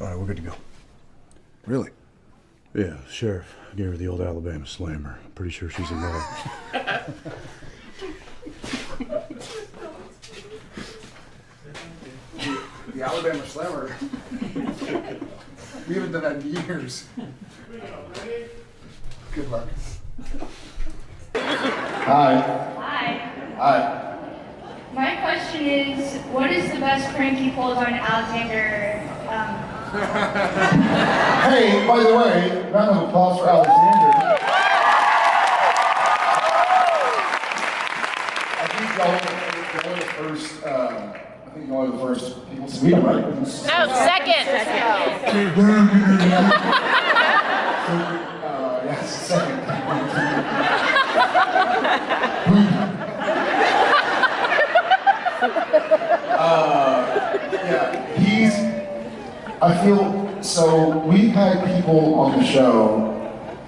All right, we're good to go. Really? Yeah, Sheriff gave her the old Alabama slammer. I'm pretty sure she's in love. The Alabama slammer. We haven't done that in years. Good luck. Hi. Hi. Hi. My question is, what is the best prank you pulled on Alexander? Hey, by the way, round of applause for Alexander. I think y'all were the first. I think y'all were the first people to meet him, right? No, second. Yes, second. Yeah, I feel, so we've had people on the show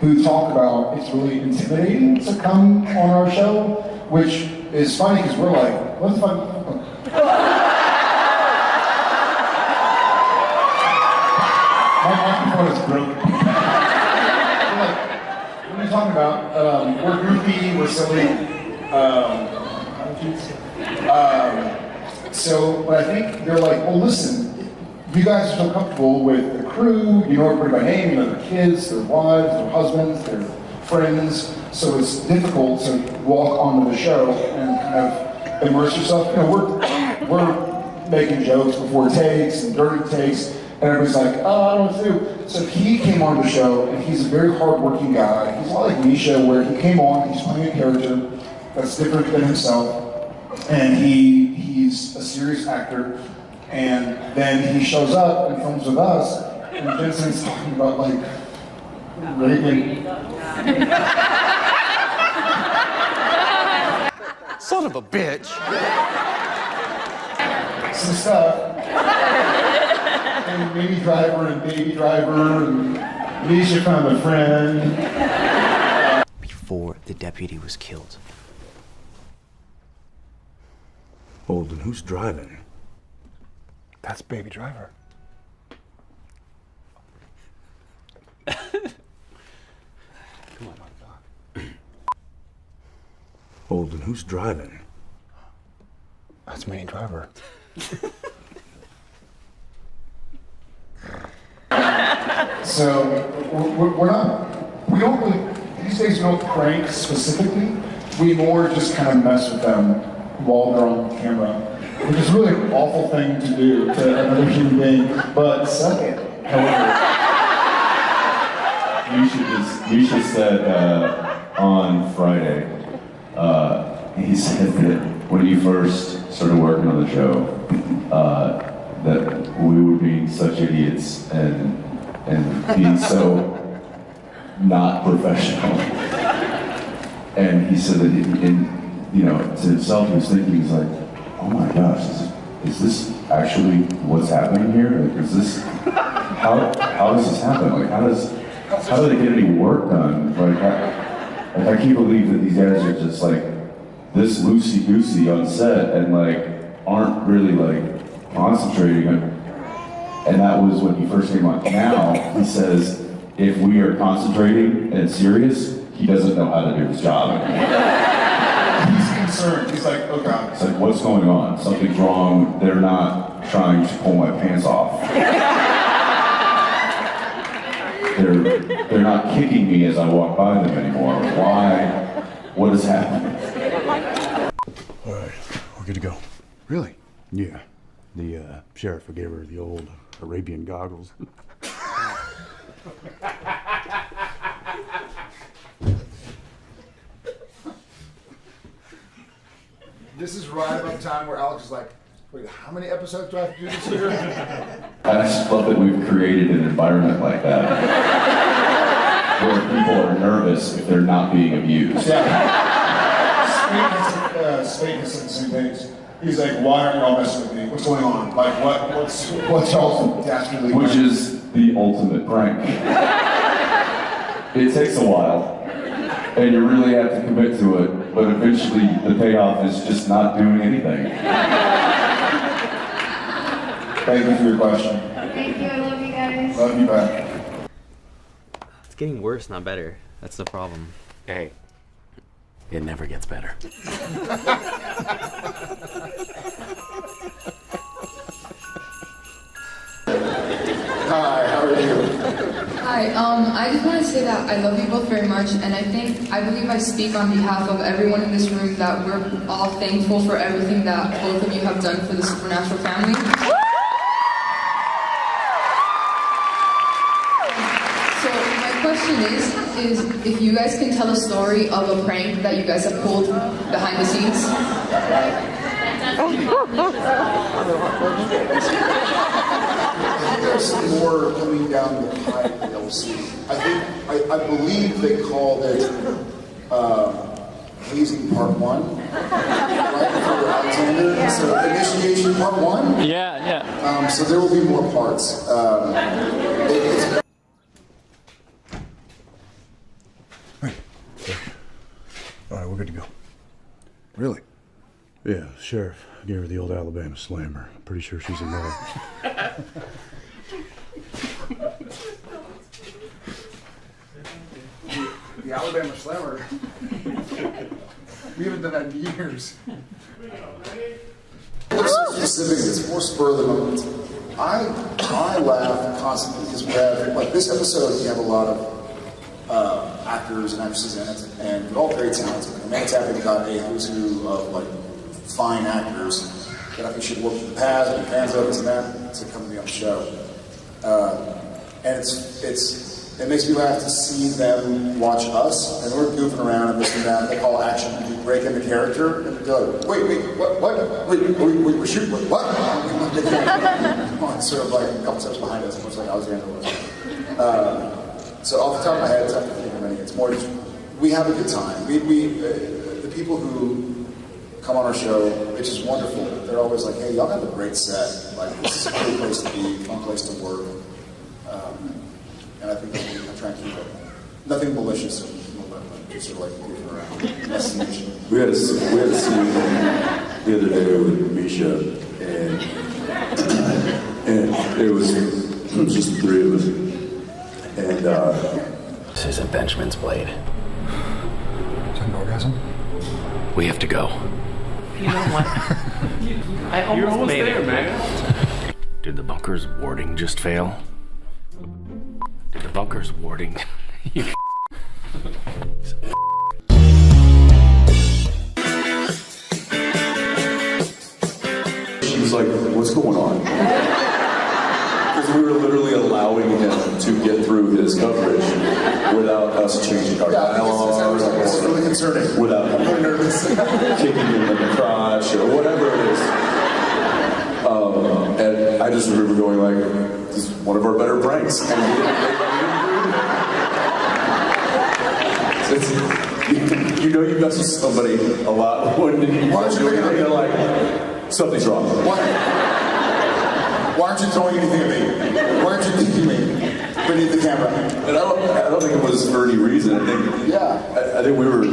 who talk about it's really intimidating to come on our show, which is funny because we're like, what the fuck? My microphone is broken. We're like, what are you talking about? We're goofy, we're silly. But I think they're like, well, listen, you guys are so comfortable with the crew, you know everybody by name, you know their kids, their wives, their husbands, their friends, so it's difficult to walk onto the show and kind of immerse yourself. You know, we're making jokes before takes and during takes, and everybody's like, oh, I don't know what to do. So he came on the show, and he's a very hardworking guy. He's a lot like Misha, where he came on, he's playing a character that's different than himself, and he's a serious actor. And then he shows up and films with us, and Jensen's talking about like raping. Son of a bitch. Some stuff. And Baby Driver and Baby Driver and Misha found a friend. Before the deputy was killed. Hold, and who's driving? That's Baby Driver. Come on, Doc. Hold, and who's driving? That's Baby Driver. So we don't really, these days we don't prank specifically. We more just kind of mess with them while they're on camera, which is really an awful thing to do to another human being, but suck it, however. Misha said on Friday, he said that when you first started working on the show, that we were being such idiots and being so not professional. And he said that to himself, he was thinking, he's like, oh my gosh, is this actually what's happening here? Like, is this, how does this happen? Like, how do they get any work done? Like, I can't believe that these guys are just like this loosey-goosey on set and like aren't really like concentrating. And that was when he first came on. Now he says, if we are concentrating and serious, he doesn't know how to do his job anymore. He's concerned, he's like, oh God. It's like, what's going on? Something's wrong. They're not trying to pull my pants off. They're not kicking me as I walk by them anymore. Why? What is happening? All right, we're good to go. Really? Yeah. The sheriff gave her the old Arabian goggles. This is right about the time where Alex is like, wait, how many episodes do I have to do this year? I just love that we've created an environment like that where people are nervous if they're not being abused. Yeah. Spade has said the same things. He's like, why aren't y'all messing with me? What's going on? Like, what's y'all's dastardly Which plan? is the ultimate prank. It takes a while, and you really have to commit to it, but eventually the payoff is just not doing anything. Thank you for your question. Thank you, I love you guys. Love you back. It's getting worse, not better. That's the problem. Hey, it never gets better. Hi, how are you? Hi, I just want to say that I love you both very much, and I believe I speak on behalf of everyone in this room that we're all thankful for everything that both of you have done for the Supernatural family. So my question is if you guys can tell a story of a prank that you guys have pulled behind the scenes. There's some more coming down the pipe that you'll see. I believe they called it hazing part 1, right for Alexander. So initiation part 1. Yeah. So there will be more parts. All right, we're good to go. Really? Yeah, Sheriff. I gave her the old Alabama slammer. I'm pretty sure she's in love. The Alabama Slammer. We haven't done that in years. It's so specific, it's more spur of the moment. I laugh constantly because we have, like this episode, we have a lot of actors and actresses in it, and they're all very talented. And Manhattan got a who's who of like fine actors that I think should work in the past, and fans of this and that, to come to be on the show. And it makes me laugh to see them watch us, and we're goofing around and this and that. They call action, and we break into character, and they're like, wait, what? Wait, we're shooting, what? It's sort of like a couple steps behind us, much like Alexander was. So off the top of my head, it's not to think of any. It's more just, we have a good time. The people who come on our show, it's just wonderful. They're always like, hey, y'all have a great set. Like, this is a cool place to be, fun place to work. And I think that we try and keep it. Nothing malicious, just sort of like goofing around. Destination. We had a scene the other day with Misha, and it was just the three of us. And This isn't Benjamin's blade. Is that an orgasm? We have to go. You know what? I almost made it, man. Did the bunker's warding just fail? Did the bunker's warding? You she was like, what's going on? Because we were literally allowing him to get through his coverage without us changing our dialogue. It's really concerning. Without I'm really nervous. kicking him in the crotch or whatever it is. And I just remember going like, this is one of our better pranks. And you know you mess with somebody a lot when you watch it, you're like, something's wrong. Why aren't you throwing anything at me? Why aren't you thinking me beneath the camera? And I don't think it was for any reason. I think we were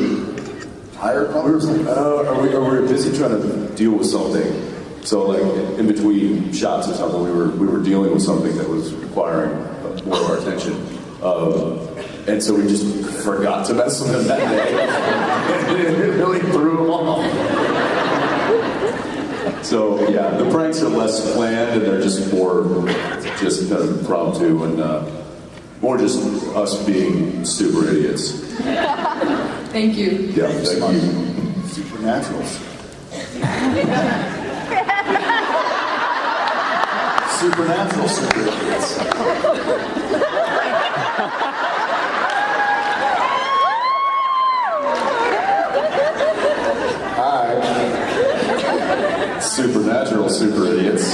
Tired, we probably? were busy trying to deal with something. So like in between shots or something, we were dealing with something that was requiring more of our attention. And so we just forgot to mess with him that day. It really threw him off. So yeah, the pranks are less planned and they're just more just kind of impromptu and more just us being super idiots. Thank you. Yeah, thank you. Supernaturals. Supernatural super idiots. Hi. Supernatural super idiots.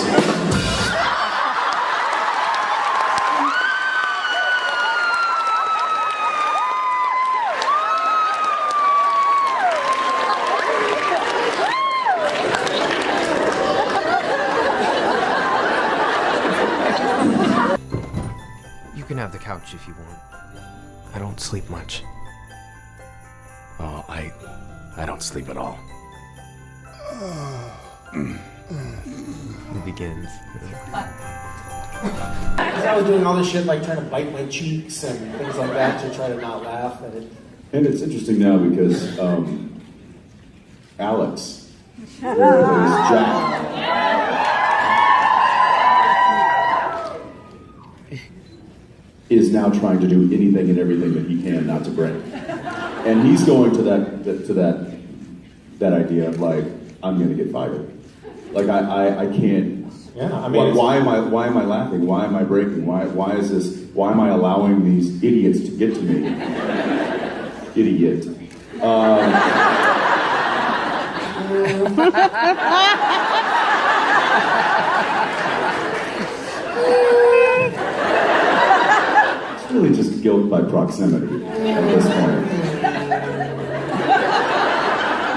You can have the couch if you want. I don't sleep much. Oh, I don't sleep at all. It begins. I was doing all this shit like trying to bite my cheeks and things like that to try to not laugh at it. And it's interesting now because Alex, who plays Jack, is now trying to do anything and everything that he can not to break. And he's going to that idea of like, I'm gonna get fired. Like I can't. Yeah, I mean, why am I laughing? Why am I breaking? Why is this? Why am I allowing these idiots to get to me? Idiot. It's really just guilt by proximity at this point.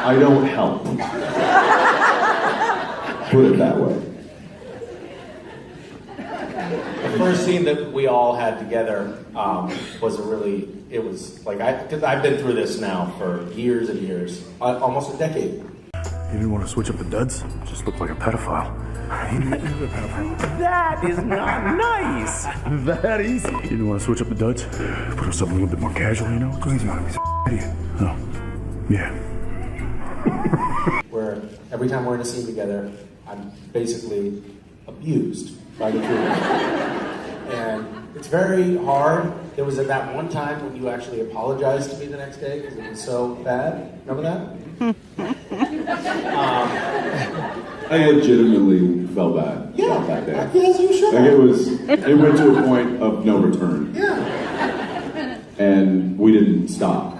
I don't help. Put it that way. The first scene that we all had together was it was like, because I've been through this now for years and years, almost a decade. You didn't want to switch up the duds? Just looked like a pedophile. That is not nice! That easy. You didn't want to switch up the duds? Put us up a little bit more casual, you know? Because he's not an idiot. Oh, yeah. Where every time we're in a scene together, I'm basically abused by the two of them. And it's very hard. There was that one time when you actually apologized to me the next day because it was so bad. Remember that? I legitimately felt bad about that day. Yes, you should. Like it went to a point of no return. Yeah. And we didn't stop.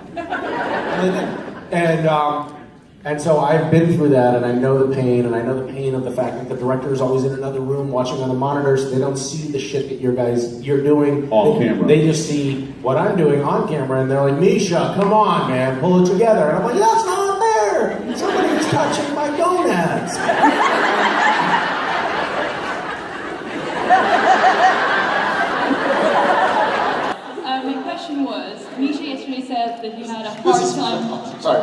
And so I've been through that, and I know the pain, and I know the pain of the fact that the director is always in another room watching on the monitors. They don't see the shit that you're doing off camera. They just see what I'm doing on camera, and they're like, Misha, come on, man, pull it together. And I'm like, that's not fair. Somebody's touching my gonads. My question was, Misha yesterday said that he had a hard time. Sorry.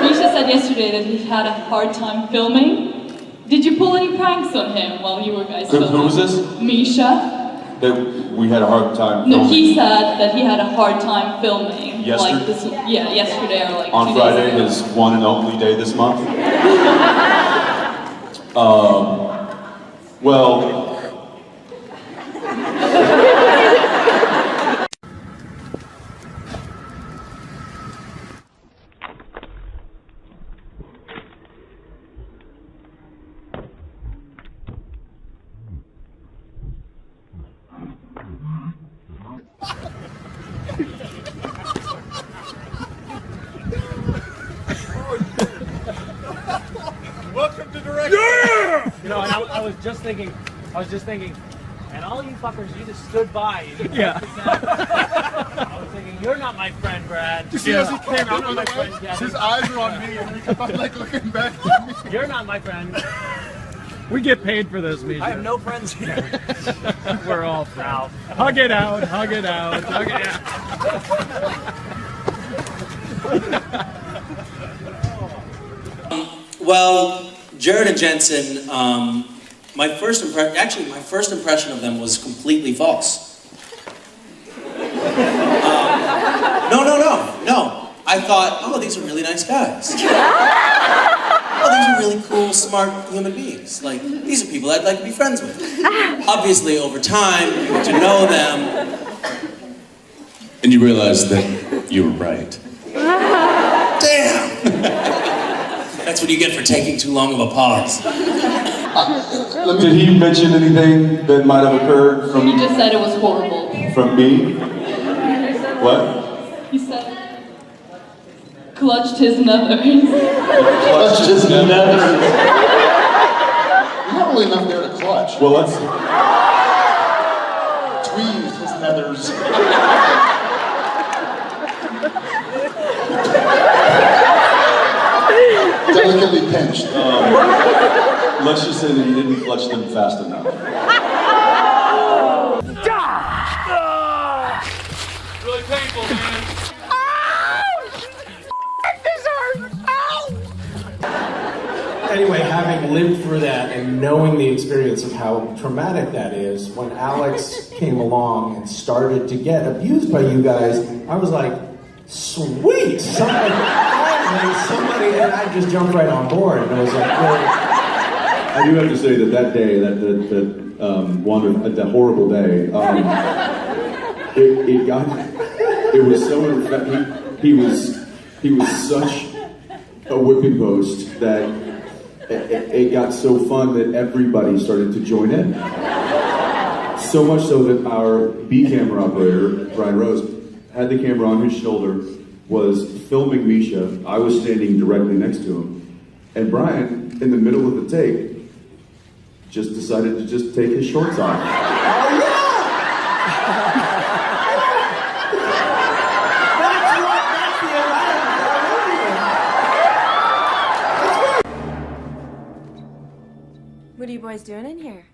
Misha said yesterday that he had a hard time filming. Did you pull any pranks on him while you were guys filming? Who was this? Misha. That we had a hard time No, filming. he said that he had a hard time filming. Yesterday? Like this, yeah, yesterday or like On 2 Friday, days ago. his one and only day this month. Well. Welcome to direction. Yeah! You know, and I was just thinking, and all you fuckers, you just stood by. Yeah. I was thinking, you're not my friend, Brad. You see, as he came out on the friend, way, Kevin. his eyes were on me, and he kept on like looking back at me. You're not my friend. We get paid for this, Misha. I have no friends here. We're all friends. Hug it out, hug it out, hug it out. Well, Jared and Jensen, my first impression of them was completely false. No. I thought, oh, these are really nice guys. Oh, these are really cool, smart human beings. Like, these are people I'd like to be friends with. Obviously, over time, you get to know them. And you realize that you were right. Damn! That's what you get for taking too long of a pause. Did he mention anything that might have occurred from You just said it was horrible. from me? What? He said, clutched his nethers. Clutched his nethers. Not really enough there to clutch. Well, let's. Tweezed his nethers. Delicately pinched. Let's just say that he didn't clutch them fast enough. Really painful, man. Anyway, having lived through that and knowing the experience of how traumatic that is, when Alex came along and started to get abused by you guys, I was like, sweet! Somebody, and I just jumped right on board, and I was like, well, I do have to say that day, that horrible day, it was so, he was such a whipping post that it got so fun that everybody started to join in. So much so that our B camera operator, Brian Rose, had the camera on his shoulder, was filming Misha. I was standing directly next to him. And Brian, in the middle of the take, just decided to just take his shorts off. What are you boys doing in here?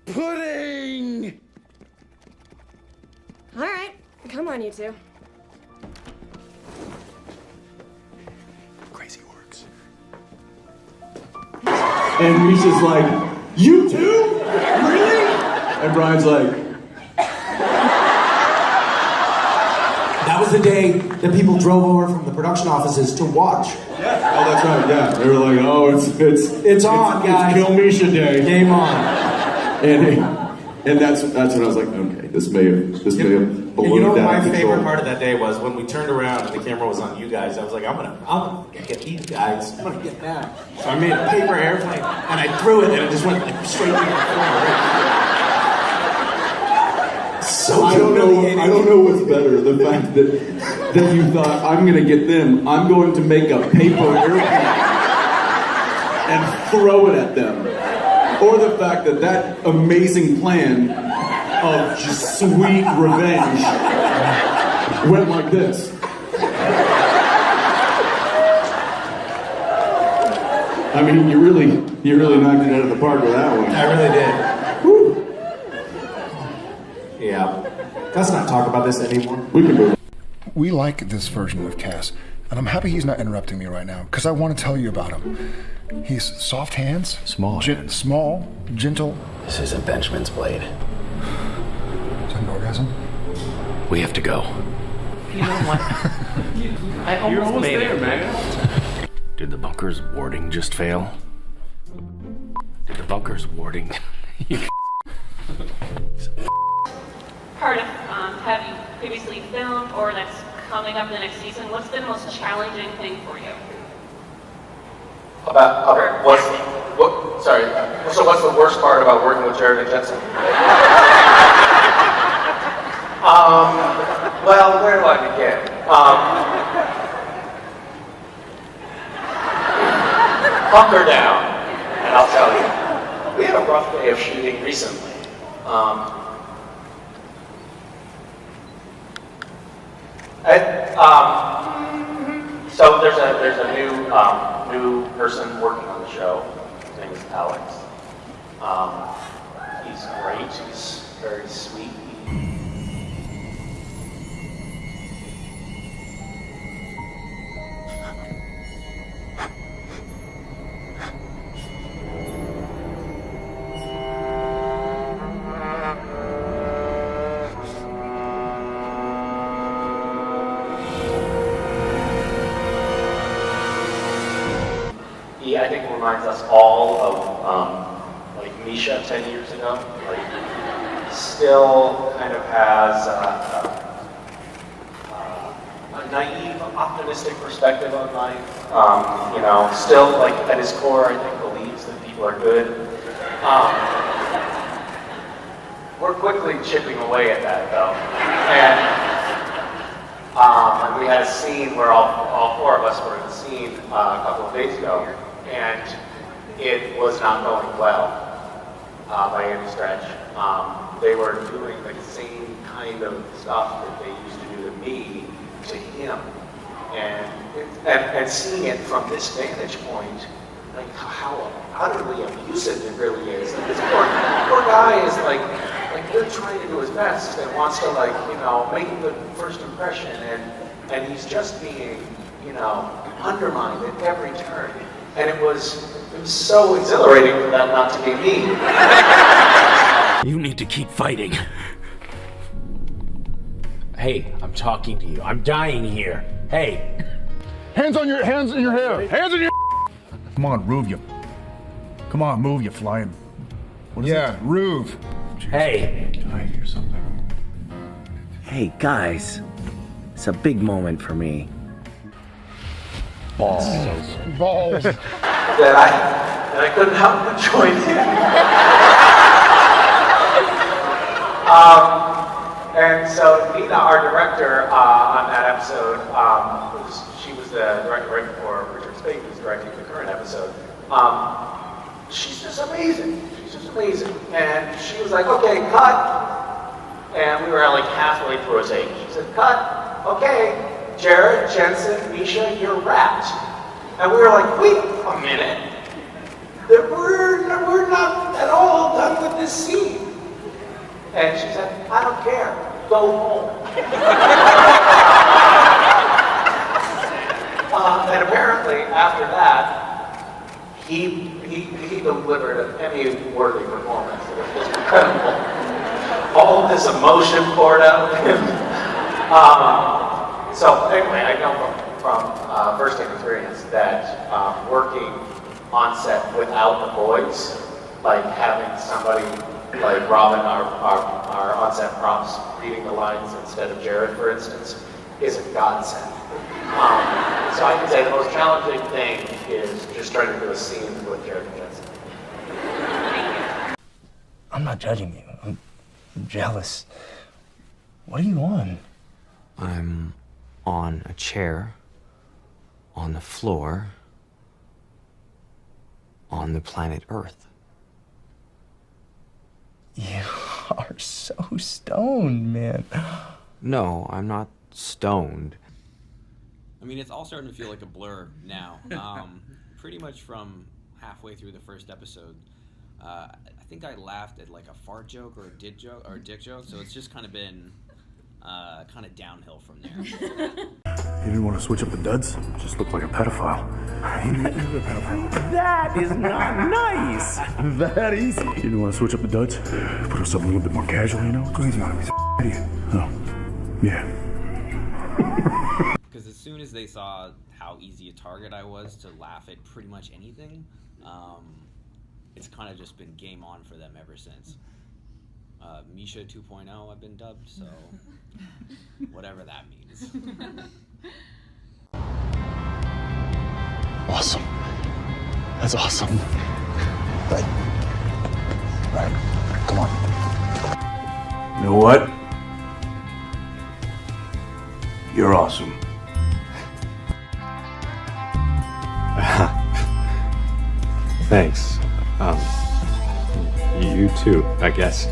Pudding! All right, come on, you two. Crazy works. And Misha's like, you too? Really? And Brian's like, that was the day that people drove over from the production offices to watch. yeah, oh, that's right, yeah. They were like, oh, it's on, guys. It's Kill Misha Day. Game on. And that's when I was like, okay, this may have ballooned You know what out my of control. favorite part of that day was when we turned around and the camera was on you guys. I was like, I'm gonna get these guys. I'm gonna get them. So I made a paper airplane and I threw it and it just went like, straight into the floor. So I don't know what's better, the fact that you thought, I'm gonna get them, I'm going to make a paper airplane and throw it at them. Or the fact that amazing plan of just sweet revenge went like this. I mean, you really knocked it out of the park with that one. I really did. Woo. Yeah. Let's not talk about this anymore. We can move. We like this version of Cass, and I'm happy he's not interrupting me right now, because I want to tell you about him. He's soft hands. Small hands. Small, gentle. This isn't Benjamin's blade. Is that an orgasm? We have to go. You know what? You're almost made there, it. man. Did the bunker's warding just fail? Did the bunker's warding... Part of have you previously filmed or that's coming up in the next season? What's the most challenging thing for you? So what's the worst part about working with Jared and Jensen? Well, where do I begin? Hunker down, and I'll tell you. We had a rough day of shooting recently. So there's a new person working on the show. His name is Alex. He's great. He's very sweet. He, I think, reminds us all of like Misha 10 years ago. Like, he still kind of has a naive, optimistic perspective on life. You know, still, like, at his core, I think, believes that people are good. We're quickly chipping away at that, though. And we had a scene where all four of us were in the scene a couple of days ago, and it was not going well by any stretch. They were doing the same kind of stuff that they used to do to me, to him. And seeing it from this vantage point, like how utterly abusive it really is. Like, this poor guy is like like really trying to do his best and wants to like, you know, make a good first impression, and he's just being, you know, undermined at every turn. And it was so exhilarating for that not to be me. You need to keep fighting. Hey, I'm talking to you. I'm dying here. Hey. Hands in your hair. Hands in your. Come on, Rube, you. Come on, move, you flying. What is it? Rube. Hey. Did I hear something? Hey, guys. It's a big moment for me. Balls. Balls. that I couldn't help but join in. And so Nina, our director on that episode, she was the director right before Richard Spade was directing the current episode. She's just amazing. She's just amazing. And she was like, okay, cut. And we were like halfway through a take. She said, cut. Okay. Jared, Jensen, Misha, you're wrapped. And we were like, wait a minute. We're not at all done with this scene. And she said, I don't care. Go home. And apparently, after that, he delivered an Emmy-worthy performance. It was just incredible. All of this emotion poured out of him. So anyway, I know from first-hand experience that working on set without the boys, like having somebody like Robin, our on-set props, reading the lines instead of Jared, for instance, is a godsend. So I can say the most challenging thing is just trying to do a scene with Jared and Jensen. I'm not judging you. I'm jealous. What are you on? I'm on a chair, on the floor, on the planet Earth. You are so stoned, man. No, I'm not stoned. I mean, it's all starting to feel like a blur now. Pretty much from halfway through the first episode, I think I laughed at like a fart joke or a dick joke, so it's just kind of been kind of downhill from there. You didn't want to switch up the duds? Just looked like a pedophile. That is not nice. That easy. You didn't want to switch up the duds? Put us up a little bit more casual, you know? Go easy on him, he's an idiot. Oh, yeah. Because as soon as they saw how easy a target I was to laugh at pretty much anything, it's kind of just been game on for them ever since. Misha 2.0 I've been dubbed, so whatever that means. Awesome. That's awesome. Right, come on. You know what? You're awesome. Thanks. You too, I guess.